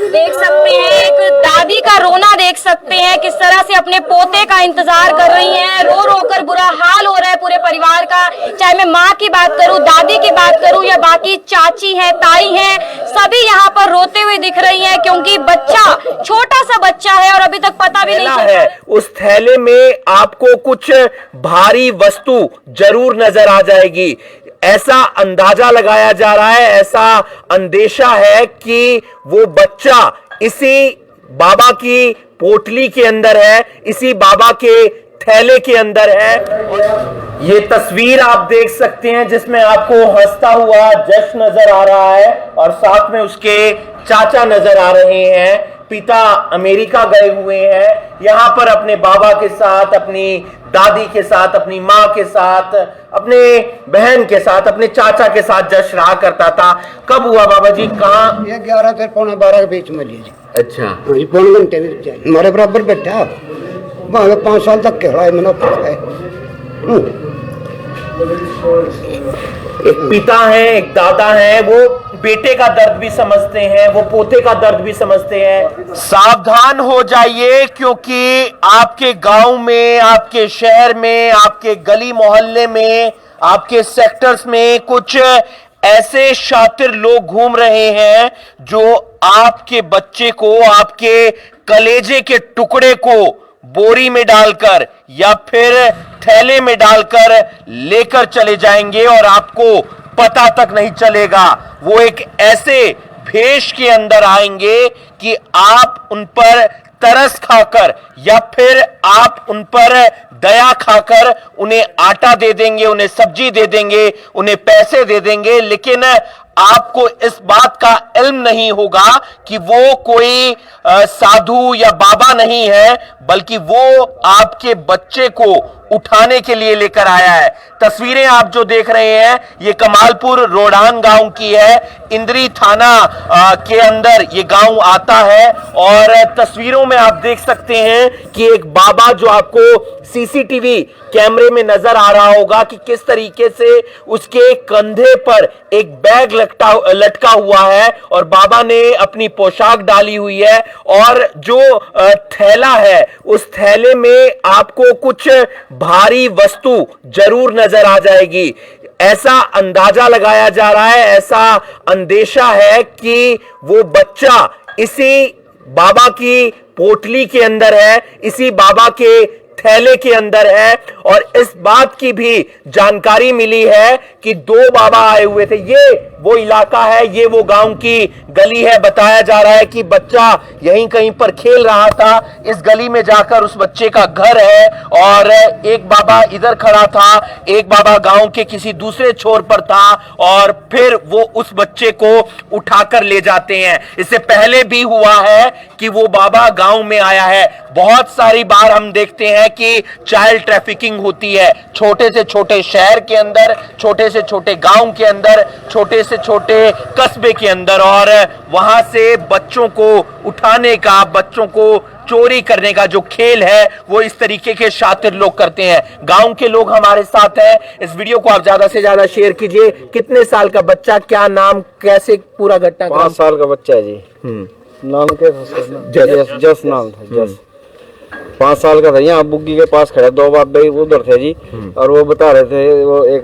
देख सकते हैं, एक दादी का रोना देख सकते हैं, किस तरह से अपने पोते का इंतजार कर रही हैं। रो रो कर बुरा हाल हो रहा है पूरे परिवार का, चाहे मैं माँ की बात करूँ, दादी की बात करूँ या बाकी चाची हैं, ताई हैं, सभी यहाँ पर रोते हुए दिख रही हैं क्योंकि बच्चा, छोटा सा बच्चा है और अभी तक पता भी नहीं चला है। उस थैले में आपको कुछ भारी वस्तु जरूर नजर आ जाएगी, ऐसा अंदाजा लगाया जा रहा है, ऐसा अंदेशा है कि वो बच्चा इसी बाबा की पोटली के अंदर है, इसी बाबा के थैले के अंदर है। ये तस्वीर आप देख सकते हैं जिसमें आपको हंसता हुआ जश नजर आ रहा है और साथ में उसके चाचा नजर आ रहे हैं। पिता अमेरिका गए हुए हैं, यहाँ पर अपने बाबा के साथ, अपनी दादी के साथ, अपनी माँ के साथ, अपने बहन के साथ, अपने चाचा के साथ जश्न रहा करता था। कब हुआ बाबा जी, कहाँ? ये 11 से पौने 12 के बीच में लीजिए। अच्छा, पौने घंटे में हमारे बराबर बैठा, 5 साल तक खेला है मैंने। एक पिता है, एक दादा है, वो बेटे का दर्द भी समझते हैं, वो पोते का दर्द भी समझते हैं। सावधान हो जाइए क्योंकि आपके गांव में, आपके शहर में, आपके गली मोहल्ले में, आपके सेक्टर्स में कुछ ऐसे शातिर लोग घूम रहे हैं जो आपके बच्चे को, आपके कलेजे के टुकड़े को बोरी में डालकर या फिर थैले में डालकर लेकर चले जाएंगे और आपको पता तक नहीं चलेगा। वो एक ऐसे भेष के अंदर आएंगे कि आप उन पर तरस खाकर या फिर आप उन पर दया खाकर उन्हें आटा दे देंगे, उन्हें सब्जी दे देंगे, उन्हें पैसे दे देंगे, लेकिन आपको इस बात का इल्म नहीं होगा कि वो कोई साधु या बाबा नहीं है, बल्कि वो आपके बच्चे को उठाने के लिए लेकर आया है। तस्वीरें आप जो देख रहे हैं ये कमालपुर रोडान गांव की है, इंद्री थाना के अंदर ये गांव आता है और तस्वीरों में आप देख सकते हैं कि एक बाबा जो आपको सीसीटीवी कैमरे में नजर आ रहा होगा कि किस तरीके से उसके कंधे पर एक बैग लटका हुआ है और बाबा ने अपनी पोशाक डाली हुई है और जो थैला है उस थैले में आपको कुछ भारी वस्तु जरूर नजर आ जाएगी, ऐसा अंदाजा लगाया जा रहा है, ऐसा अंदेशा है कि वो बच्चा इसी बाबा की पोटली के अंदर है, इसी बाबा के थैले के अंदर है। और इस बात की भी जानकारी मिली है कि 2 बाबा आए हुए थे। ये वो इलाका है, ये वो गांव की गली है। बताया जा रहा है कि बच्चा यहीं कहीं पर खेल रहा था, इस गली में जाकर उस बच्चे का घर है और एक बाबा इधर खड़ा था, एक बाबा गांव के किसी दूसरे छोर पर था और फिर वो उस बच्चे को उठाकर ले जाते हैं। इससे पहले भी हुआ है कि वो बाबा गांव में आया है। बहुत सारी बार हम देखते हैं कि चाइल्ड ट्रैफिकिंग होती है छोटे से छोटे शहर के अंदर, छोटे से छोटे गांव के अंदर, छोटे से छोटे कस्बे के अंदर, और वहां से बच्चों को उठाने का, बच्चों को चोरी करने का जो खेल है वो इस तरीके के शातिर लोग करते हैं। गांव के लोग हमारे साथ हैं। इस वीडियो को आप ज्यादा से ज्यादा शेयर कीजिए। कितने साल का बच्चा, क्या नाम, कैसे पूरा घटना? 5 साल का बच्चा है जी। नाम क्या था? जस नाम था, जस। 5 साल का था। यहाँ बुग्गी के पास खड़ा, 2 बाप उधर थे जी और वो बता रहे थे, वो एक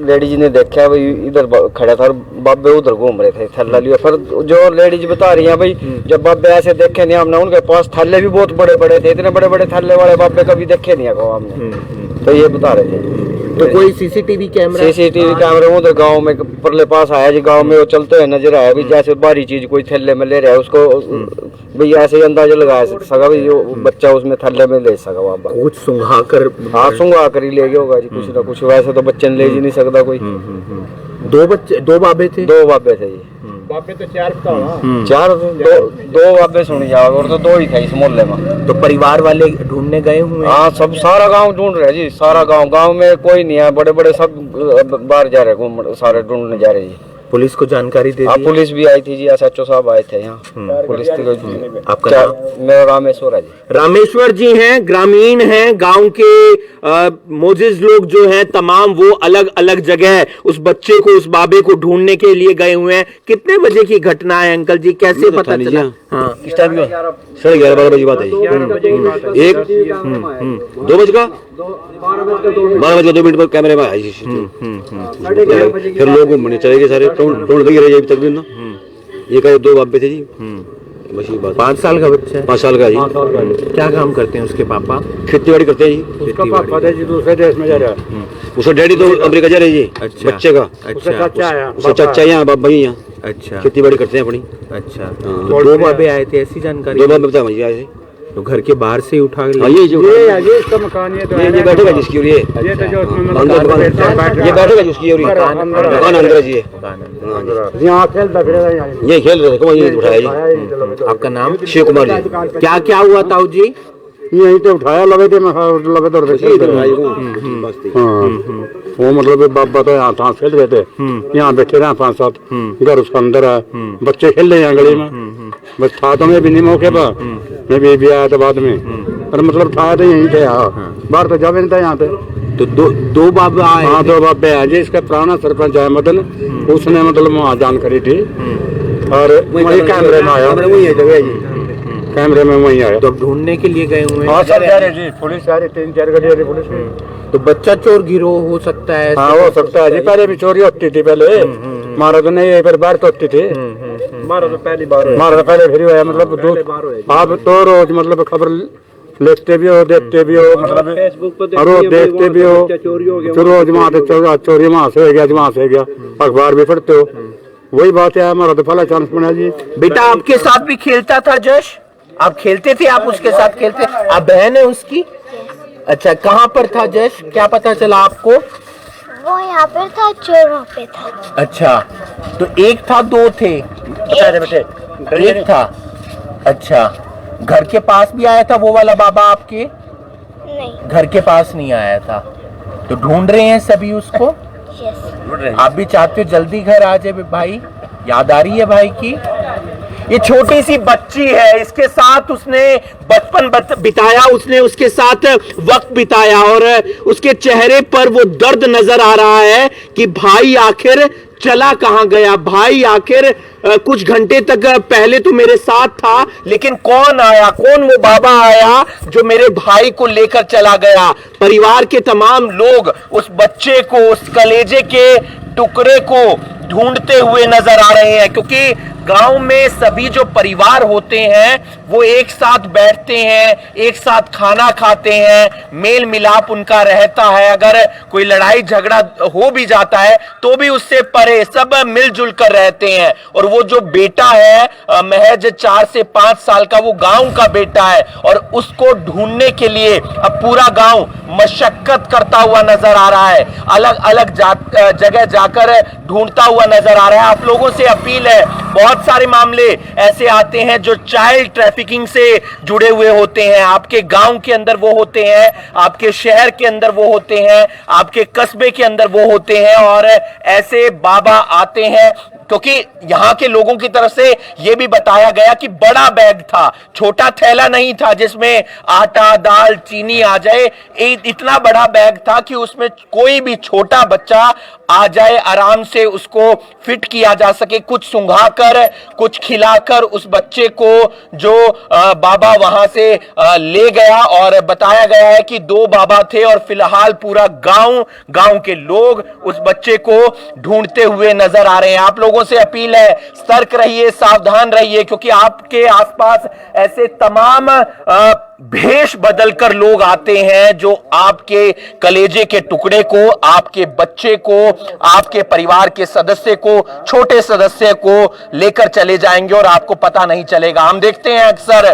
लेडीज ने देखा भाई इधर खड़ा था और बाबे उधर घूम रहे थे, थैला लिया। फिर जो लेडीज बता रही है भाई जब बाबे ऐसे देखे नहीं हमने, उनके पास थैले भी बहुत बड़े बड़े थे, इतने बड़े बड़े थैले वाले बाबे कभी देखे नहीं है हमने। तो ये बता रहे थे। तो कोई सीसीटीवी कैमरा उधर गांव में परले पास आया जी, गांव में वो चलते हुए नजर आया भी, जैसे बारी चीज कोई थैले में ले रहा है उसको भाई ऐसे ही अंदाजा लगा सका भाई जो बच्चा उसमें थैले में ले सका बाबा कुछ सुंघा कर। हाँ, सुंघा कर ही ले गया होगा जी कुछ ना कुछ, वैसे तो बच्चे ने ले ही नहीं सकता कोई। 2 बच्चे, 2 बाबे थे? 2 बाबे थे जी। बापे तो 4 था ना। 4 दो बाबे सुनी जाओ और तो 2 ही थे इस मोहल्ले में। तो परिवार वाले ढूंढने गए हुए? हाँ, सब सारा गांव ढूंढ रहे जी, सारा गांव में कोई नहीं है, बड़े बड़े सब बाहर जा रहे, सारे ढूंढने जा रहे जी। पुलिस को जानकारी दे हाँ दी? पुलिस भी आई थी जी, SHO साहब आए थे यहाँ। पुलिस थी। आपका नाम? मेरा रामेश्वर है जी। रामेश्वर जी हैं, ग्रामीण हैं, गांव के मोजिज लोग जो हैं तमाम वो अलग अलग जगह उस बच्चे को, उस बाबे को ढूंढने के लिए गए हुए हैं। कितने बजे की घटना है अंकल जी, कैसे पता चला? हाँ, किस टाइम की 11:30 बजे की बात है जी। एक 2 बज का 12 बज के 2 मिनट पर कैमरे में आई। फिर लोग घूमने चले गए सारे, ढूंढ लगी रही अभी तक भी ना। ये कहे 2 बाबे थे जी, बस ये बात। 5 साल का बच्चा है? 5 साल का है जी। क्या काम करते हैं उसके पापा? खेती बाड़ी करते हैं जी। उसका पापा जी दूसरे देश में जा रहा है। उसका डैडी तो अमेरिका जा रहे जी। अच्छा। बच्चे का अच्छा उसका चाचा यहाँ, बाबा जी यहाँ अच्छा खेती बाड़ी करते हैं अपनी। अच्छा, तो 2 बाबे आए थे, ऐसी जानकारी? 2 बाबे बता मुझे आए थे। तो घर के बाहर से ही उठा के हाँ, ये जो ये इसका मकान ये तो है ये बैठेगा जिसकी और ये तो जो उसमें अंदर दुकान ये बैठेगा जिसकी और मकान अंदर है जी ये। यहाँ खेल दखड़ेगा यहाँ ये खेल रहे थे, कौन ये उठाया जी? आपका नाम? शिव कुमार जी। क्या क्या हुआ ताऊ जी? यहीं तो उठाया लगे थे लगे तो वो मतलब बाबा तो यहाँ था खेल रहे थे, यहाँ बैठे रहे 5-7 घर उसका अंदर है, बच्चे खेल रहे हैं गली में। बस था तो मैं भी नहीं मौके पर, मैं भी आया था बाद में, पर मतलब था तो यहीं थे। बाहर तो जावे नहीं था यहाँ पे। तो दो बाबा आए? हाँ 2 बाबे आए जी। इसका पुराना सरपंच है मदन, उसने मतलब वहाँ जानकारी थी और वही कैमरे में आया, कैमरे में वही आया। तो अब ढूंढने के लिए गए हुए हैं? हाँ सर जा रहे जी, पुलिस आ रही 3-4 गाड़ी आ रही पुलिस में। तो बच्चा चोर गिरोह हो सकता है? हाँ हो सकता है जी, पहले भी चोरी होती थी पहले, मारा तो नहीं पर बार तो होती थी। मारा तो पहले फिर हुआ है, मतलब आप तो रोज मतलब खबर लिखते भी हो, देखते भी हो, मतलब रोज देखते भी हो, तो रोज वहाँ से चोरी वहाँ से हो गया, वहाँ से हो गया, अखबार भी पढ़ते हो। वही बात है, हमारा तो पहला चांस बना जी। बेटा आपके साथ भी खेलता था जश? आप खेलते थे? आप उसके साथ खेलते? आप बहन है उसकी? अच्छा, कहाँ पर था जश, क्या पता चला आपको? वो यहाँ पे था, चोर वहाँ पे था। अच्छा, तो एक था 2 थे? एक था। अच्छा, घर के पास भी आया था वो वाला बाबा आपके? नहीं। घर के पास नहीं आया था। तो ढूंढ रहे हैं सभी उसको? यस। आप भी चाहते हो जल्दी घर आ जाए भाई? याद आ रही है भाई की? ये छोटी सी बच्ची है, इसके साथ उसने बचपन बिताया, उसने उसके साथ वक्त बिताया और उसके चेहरे पर वो दर्द नजर आ रहा है कि भाई आखिर चला कहां गया, भाई आखिर कुछ घंटे तक पहले तो मेरे साथ था, लेकिन कौन आया, कौन वो बाबा आया जो मेरे भाई को लेकर चला गया। परिवार के तमाम लोग उस बच्चे को, उस कलेजे के टुकड़े को ढूंढते हुए नजर आ रहे हैं, क्योंकि गांव में सभी जो परिवार होते हैं वो एक साथ बैठते हैं, एक साथ खाना खाते हैं, मेल मिलाप उनका रहता है। अगर कोई लड़ाई झगड़ा हो भी जाता है तो भी उससे परे सब मिलजुल कर रहते हैं। और वो जो बेटा है महज 4 से 5 साल का, वो गांव का बेटा है और उसको ढूंढने के लिए अब पूरा गांव मशक्कत करता हुआ नजर आ रहा है, अलग अलग जगह जाकर ढूंढता हुआ नजर आ रहा है। आप लोगों से अपील है, बहुत सारे मामले ऐसे आते हैं जो चाइल्ड ट्रैफिकिंग से जुड़े हुए होते हैं। आपके गांव के अंदर वो होते हैं, आपके शहर के अंदर वो होते हैं, आपके कस्बे के अंदर वो होते हैं और ऐसे बाबा आते हैं, क्योंकि यहां के लोगों की तरफ से यह भी बताया गया कि बड़ा बैग था, छोटा थैला नहीं था जिसमें आटा, दाल, चीनी आ जाए। इतना बड़ा बैग था कि उसमें कोई भी छोटा बच्चा आ जाए, आराम से उसको फिट किया जा सके, कुछ सुंघाकर, कुछ खिलाकर उस बच्चे को जो बाबा वहां से ले गया। और बताया गया है कि 2 बाबा थे और फिलहाल पूरा गांव के लोग उस बच्चे को ढूंढते हुए नजर आ रहे हैं। आप लोगों से अपील है, सतर्क रहिए, सावधान रहिए, क्योंकि आपके आसपास ऐसे तमाम भेष बदलकर लोग आते हैं जो आपके कलेजे के टुकड़े को, आपके बच्चे को, आपके परिवार के सदस्य को, छोटे सदस्य को लेकर चले जाएंगे और आपको पता नहीं चलेगा। हम देखते हैं अक्सर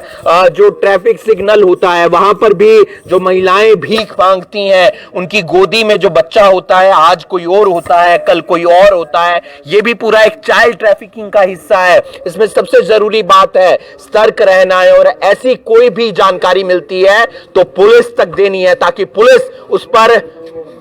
जो ट्रैफिक सिग्नल होता है वहां पर भी जो महिलाएं भीख मांगती हैं, उनकी गोदी में जो बच्चा होता है, आज कोई और होता है, कल कोई और होता है। यह भी पूरा एक चाइल्ड ट्रैफिकिंग का हिस्सा है। इसमें सबसे जरूरी बात है सतर्क रहना है और ऐसी कोई भी जानकारी जानकारी मिलती है तो पुलिस तक देनी है, ताकि पुलिस उस पर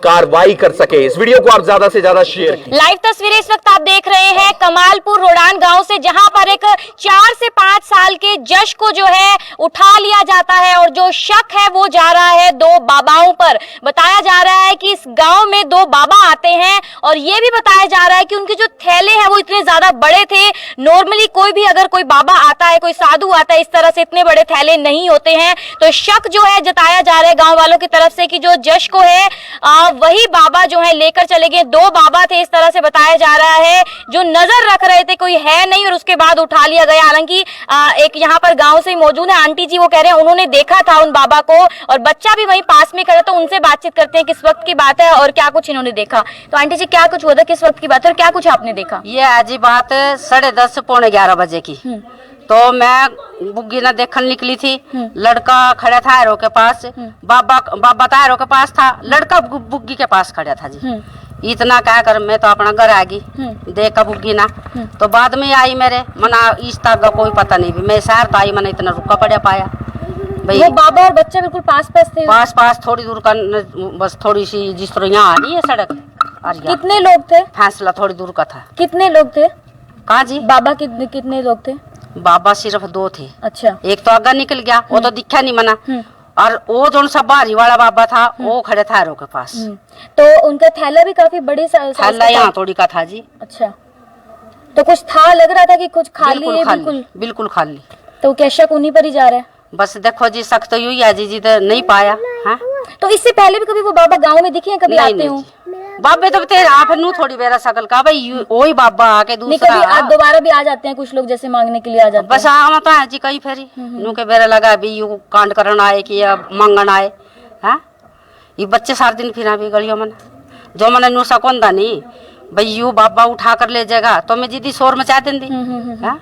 कार्रवाई कर सके। इस वीडियो को आप ज्यादा से ज्यादा शेयर कीजिए। लाइव तस्वीरें इस वक्त आप देख रहे हैं कमालपुर रोडान गांव से, जहां पर एक 4 से 5 साल के जश को जो है उठा लिया जाता है और जो शक है वो जा रहा है 2 बाबाओं पर। बताया जा रहा है कि इस गांव में 2 बाबा आते हैं और ये भी बताया जा रहा है कि उनके जो थैले हैं वो इतने ज्यादा बड़े थे। नॉर्मली कोई भी अगर कोई बाबा आता है, कोई साधु आता है, इस तरह से इतने बड़े थैले नहीं होते हैं। तो शक जो है जताया जा रहा है गाँव वालों की तरफ से कि जो जश को है वही बाबा जो है लेकर चले गए। 2 बाबा थे इस तरह से बताया जा रहा है, जो नजर रख रहे थे, कोई है नहीं, और उसके बाद उठा लिया गया। हालांकि एक यहाँ पर गांव से मौजूद है आंटी जी, वो कह रहे हैं उन्होंने देखा था उन बाबा को और बच्चा भी वहीं पास में खड़ा, तो उनसे बातचीत करते हैं किस वक्त की बात है और क्या कुछ इन्होंने देखा। तो आंटी जी क्या कुछ हुआ था, किस वक्त की बात है और क्या कुछ आपने देखा? ये आज ही बात 10:30 पौने 11 बजे की। तो मैं बुग्गी ना देखने निकली थी, लड़का खड़ा था आयरो के पास, बाबा तो आयरो के पास था, लड़का बुग्गी के पास खड़ा था जी। इतना क्या कर मैं तो अपना घर आ गई, देखा बुग्गी ना। तो बाद में आई मेरे मना इस तक का कोई पता नहीं भी, मैं शहर तो आई मैंने इतना रुका पड़ा पाया भाई। वो बाबा और बच्चा बिल्कुल पास थे? पास थोड़ी दूर का, बस थोड़ी सी जिस तरह यहाँ आ रही है सड़क। कितने लोग थे? फैसला थोड़ी दूर का था। कितने लोग थे? कहाँ जी? बाबा कितने लोग थे? बाबा सिर्फ 2 थे। अच्छा। एक तो आगे निकल गया, वो तो दिखा नहीं मना, और वो जो सा बाहरी वाला बाबा था वो खड़े था आरो के पास। तो उनका थैला भी काफी बड़े थैला यहाँ थोड़ी का था जी। अच्छा, तो कुछ था, लग रहा था कि कुछ खाली है? बिल्कुल खाली। तो क्या शक उन्हीं पर ही जा रहा है? बस देखो जी, सख्त तो यूं है जी तो नहीं पाया है। तो इससे पहले भी कभी वो बाबा गांव में दिखे हैं, कभी आते हो? बाबे तो तेरे आप नू थोड़ी बेरा सकल का भाई, वही बाबा आके दूसरा कभी दोबारा भी आ जाते हैं कुछ लोग, जैसे मांगने के लिए आ जाते हैं? बस हाँ तो है जी कई फेरी नू के बेरा लगा भी यू कांड करन आए कि या मांगन आए हैं। ये बच्चे सारे दिन फिर भी गलियों में जो मैंने नू सकोंदा नहीं भाई, यू बाबा उठा कर ले जाएगा तो मैं जीदी शोर मचा देंदी है।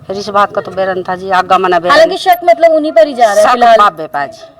फिर इस बात का तो बेरन था जी, आगा मना बेरन। हालांकि शक मतलब उन्हीं पर ही जा रहा है फिलहाल, बाबे पाजी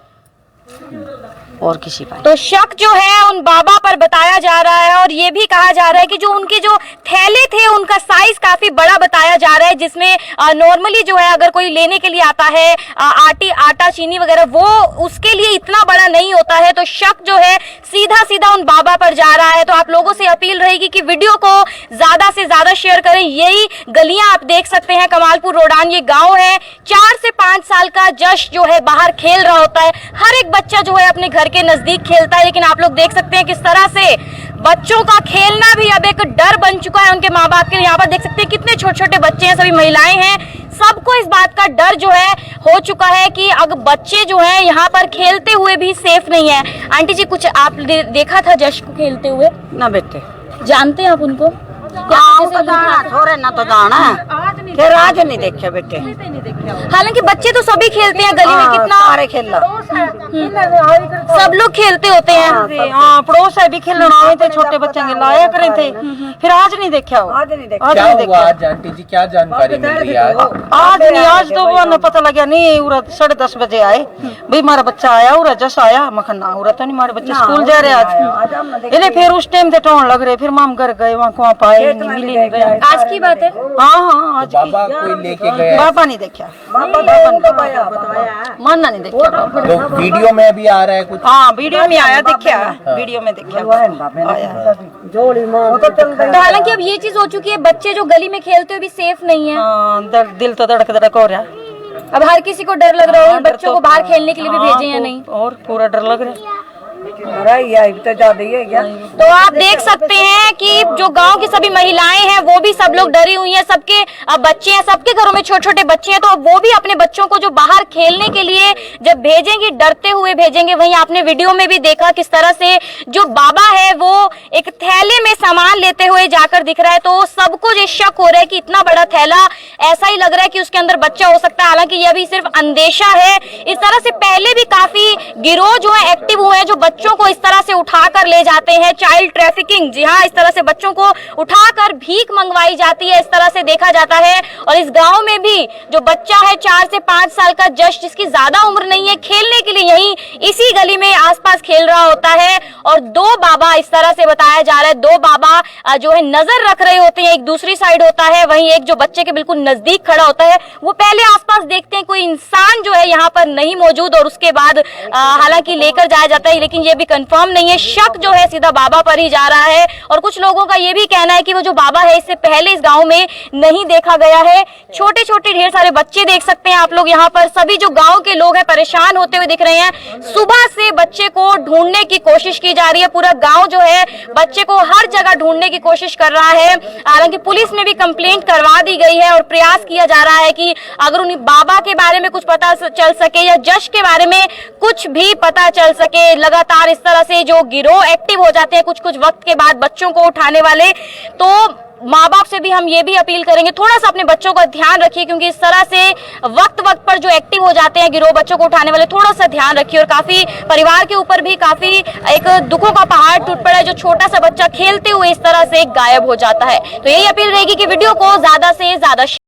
और किसी पर। तो शक जो है उन बाबा पर बताया जा रहा है और ये भी कहा जा रहा है कि जो उनके जो थैले थे उनका साइज काफी बड़ा बताया जा रहा है, जिसमें नॉर्मली जो है अगर कोई लेने के लिए आता है आटा चीनी वगैरह, वो उसके लिए इतना बड़ा नहीं होता है। तो शक जो है सीधा सीधा उन बाबा पर जा रहा है। तो आप लोगों से अपील रहेगी कि वीडियो को ज्यादा से ज्यादा शेयर करें। यही गलियां आप देख सकते हैं, कमालपुर रोडान ये गाँव है। 4 से 5 साल का जश जो है बाहर खेल रहा होता है, हर एक बच्चा जो है अपने घर के नजदीक खेलता है, लेकिन आप लोग देख सकते हैं किस तरह से बच्चों का खेलना भी अब एक डर बन चुका है उनके माँ बाप के। यहाँ पर देख सकते हैं कितने छोटे छोटे बच्चे हैं, सभी महिलाएं हैं, सबको इस बात का डर जो है हो चुका है कि अगर बच्चे जो हैं यहाँ पर खेलते हुए भी सेफ नहीं है। आंटी जी कुछ आप देखा था जश को खेलते हुए? ना बेटे जानते हैं आप उनको? थोड़े ना तो दाना फिर आज नहीं देखे बेटे। हालांकि बच्चे तो सभी खेलते हैं गली में, कितना सारे खेलना सब लोग खेलते होते हैं। हाँ पड़ोस है भी खेलना आए थे, छोटे बच्चे लाया करे थे, फिर आज नहीं देखा। आज नहीं देखा। आज आंटी जी क्या जानकारी मिल रही है आज तो वो पता लगा नहीं। 10:30 बजे आए भाई, हमारा बच्चा आया उरा जस आया मखन ना उरा तो नहीं, हमारे बच्चे स्कूल जा रहे आज। इन्हें फिर उस टाइम से टोन लग रहे, फिर माम घर गए वहाँ पाए मिली नहीं गया। आज की बात है? हाँ आज बाबा कोई लेके गया? बाबा नहीं देखा, मानना नहीं देखा बाबा। तो वीडियो में भी आ रहा है कुछ? हाँ वीडियो में आया, देखा वीडियो में देखा तो हालांकि अब ये चीज हो चुकी है, बच्चे जो गली में खेलते हुए भी सेफ नहीं है। दिल तो धड़क धड़क हो रहा। अब हर किसी को डर लग रहा है बच्चों को बाहर खेलने के लिए भी भेजें या नहीं, और पूरा डर लग रहा है। तो आप देख सकते हैं कि जो गांव की सभी महिलाएं हैं वो भी सब लोग डरी हुई हैं, सबके बच्चे हैं, सबके घरों में छोटे छोटे बच्चे हैं, तो वो भी अपने बच्चों को जो बाहर खेलने के लिए जब भेजेंगे डरते हुए भेजेंगे। वहीं आपने वीडियो में भी देखा किस तरह से जो बाबा है वो एक थैले में सामान लेते हुए जाकर दिख रहा है। तो सबको ये शक हो रहा है कि इतना बड़ा थैला, ऐसा ही लग रहा है कि उसके अंदर बच्चा हो सकता है। हालांकि यह भी सिर्फ अंदेशा है। इस तरह से पहले भी काफी गिरोह जो है एक्टिव हुए हैं, जो बच्चों को इस तरह से उठाकर ले जाते हैं, चाइल्ड ट्रैफिकिंग, जी हाँ, इस तरह से बच्चों को उठाकर भीख मंगवाई जाती है, इस तरह से देखा जाता है। और इस गांव में भी जो बच्चा है 4 से 5 साल का जश, जिसकी ज्यादा उम्र नहीं है, खेलने के लिए यहीं इसी गली में आसपास खेल रहा होता है। और 2 बाबा, इस तरह से बताया जा रहा है, 2 बाबा जो है नजर रख रहे होते हैं, एक दूसरी साइड होता है, वहीं एक जो बच्चे के बिल्कुल नजदीक खड़ा होता है, वो पहले आसपास देखते हैं कोई इंसान जो है यहाँ पर नहीं मौजूद, और उसके बाद हालांकि लेकर जाया जाता है, लेकिन ये भी कंफर्म नहीं है। शक जो है सीधा बाबा पर ही जा रहा है। और कुछ लोगों का ये भी कहना है कि वो जो बाबा है इससे पहले इस गांव में नहीं देखा गया है। छोटे छोटे ढेर सारे बच्चे देख सकते हैं आप लोग यहाँ पर, सभी जो गांव के लोग हैं परेशान होते हुए दिख रहे हैं। सुबह से बच्चे को ढूंढने की कोशिश की जा रही है, पूरा गांव जो है बच्चे को हर जगह ढूंढने की कोशिश कर रहा है। हालांकि पुलिस में भी कंप्लेंट करवा दी गई है और प्रयास किया जा रहा है कि अगर उन्हें बाबा के बारे में कुछ पता चल सके या जश के बारे में कुछ भी पता चल सके। लगातार इस तरह से जो गिरोह एक्टिव हो जाते हैं कुछ कुछ वक्त के बाद बच्चों को उठाने वाले, तो माँ बाप से भी हम ये भी अपील करेंगे थोड़ा सा अपने बच्चों का ध्यान रखिए, क्योंकि इस तरह से वक्त वक्त पर जो एक्टिव हो जाते हैं गिरोह बच्चों को उठाने वाले, थोड़ा सा ध्यान रखिए। और काफी परिवार के ऊपर भी काफी एक दुखों का पहाड़ टूट पड़ा है, जो छोटा सा बच्चा खेलते हुए इस तरह से गायब हो जाता है। तो यही अपील रहेगी कि वीडियो को ज्यादा से ज्यादा